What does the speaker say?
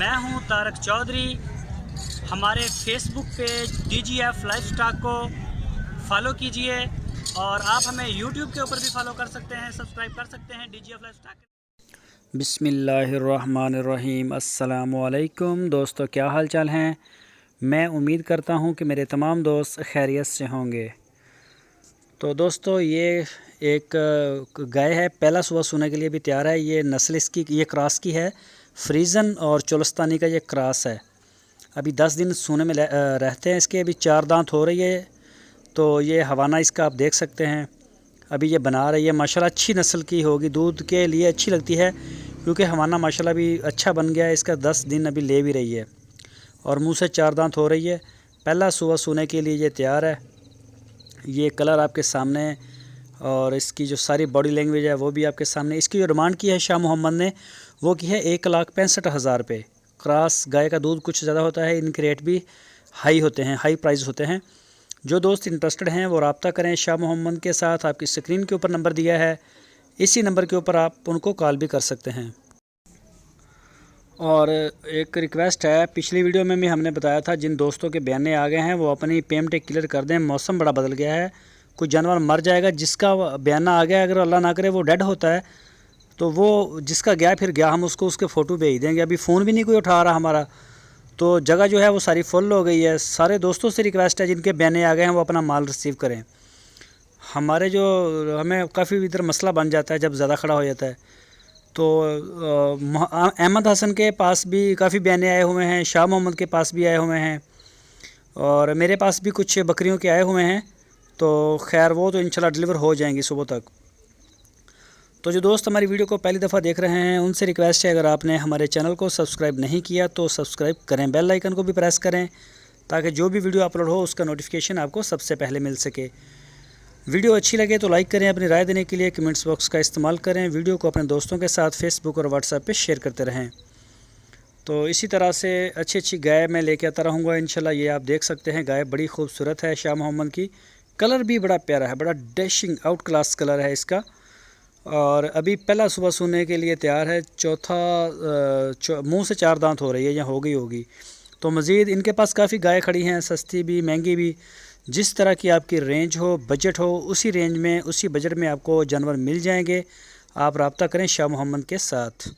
मैं हूं तारक चौधरी। हमारे फेसबुक पेज DGF लाइवस्टॉक को फॉलो कीजिए और आप हमें यूट्यूब के ऊपर भी फॉलो कर सकते हैं, सब्सक्राइब कर सकते हैं DGF लाइवस्टॉक। बिस्मिल्लाहिर्रहमानिर्रहीम। अस्सलामु अलैकुम दोस्तों, क्या हाल चाल हैं। मैं उम्मीद करता हूं कि मेरे तमाम दोस्त खैरियत से होंगे। तो दोस्तों, ये एक गाय है, पहला सुबह सोने के लिए भी तैयार है। ये नस्ल इसकी ये क्रॉस की है, फ्रीज़न और चोलस्तानी का ये क्रॉस है। अभी 10 दिन सोने में रहते हैं इसके। अभी 4 दांत हो रही है। तो ये हवाना इसका आप देख सकते हैं। अभी ये बना रही है, माशाल्लाह अच्छी नस्ल की होगी, दूध के लिए अच्छी लगती है क्योंकि हवाना माशाल्लाह अभी अच्छा बन गया है। इसका 10 दिन अभी ले भी रही है और मुंह से 4 दांत हो रही है। पहला सुबह सोने के लिए ये तैयार है। ये कलर आपके सामने है और इसकी जो सारी बॉडी लैंग्वेज है वो भी आपके सामने। इसकी जो डिमांड की है शाह मोहम्मद ने, वो की है 1,65,000 रुपये। क्रॉस गाय का दूध कुछ ज़्यादा होता है, इनके रेट भी हाई होते हैं, हाई प्राइस होते हैं। जो दोस्त इंटरेस्टेड हैं वो रब्ता करें शाह मोहम्मद के साथ। आपकी स्क्रीन के ऊपर नंबर दिया है, इसी नंबर के ऊपर आप उनको कॉल भी कर सकते हैं। और एक रिक्वेस्ट है, पिछली वीडियो में भी हमने बताया था जिन दोस्तों के बयाने आ गए हैं वो अपनी पेमेंट क्लियर कर दें। मौसम बड़ा बदल गया है, कुछ जानवर मर जाएगा। जिसका बयाना आ गया, अगर अल्लाह ना करे वो डेड होता है, तो वो जिसका गया फिर गया, हम उसको उसके फ़ोटो भेज देंगे। अभी फ़ोन भी नहीं कोई उठा रहा हमारा, तो जगह जो है वो सारी फुल हो गई है। सारे दोस्तों से रिक्वेस्ट है जिनके बयाने आ गए हैं वो अपना माल रिसीव करें। हमें काफ़ी इधर मसला बन जाता है जब ज़्यादा खड़ा हो जाता है। तो अहमद हसन के पास भी काफ़ी बयाने आए हुए हैं, शाह मोहम्मद के पास भी आए हुए हैं और मेरे पास भी कुछ बकरियों के आए हुए हैं। तो खैर वो तो इंशाल्लाह डिलीवर हो जाएंगी सुबह तक। तो जो दोस्त हमारी वीडियो को पहली दफ़ा देख रहे हैं उनसे रिक्वेस्ट है, अगर आपने हमारे चैनल को सब्सक्राइब नहीं किया तो सब्सक्राइब करें, बेल आइकन को भी प्रेस करें ताकि जो भी वीडियो अपलोड हो उसका नोटिफिकेशन आपको सबसे पहले मिल सके। वीडियो अच्छी लगे तो लाइक करें। अपनी राय देने के लिए कमेंट्स बॉक्स का इस्तेमाल करें। वीडियो को अपने दोस्तों के साथ फेसबुक और व्हाट्सएप पे शेयर करते रहें। तो इसी तरह से अच्छी अच्छी गाय मैं लेके आता रहूँगा इंशाल्लाह। ये आप देख सकते हैं, गाय बड़ी खूबसूरत है शाह मोहम्मद की। कलर भी बड़ा प्यारा है, बड़ा डैशिंग आउट क्लास कलर है इसका। और अभी पहला सुबह सोने के लिए तैयार है। मुँह से 4 दांत हो रही है या हो गई होगी। तो मज़ीद इनके पास काफ़ी गाय खड़ी हैं, सस्ती भी महंगी भी। जिस तरह की आपकी रेंज हो, बजट हो, उसी रेंज में उसी बजट में आपको जानवर मिल जाएंगे। आप रब्ता करें शाह मोहम्मद के साथ।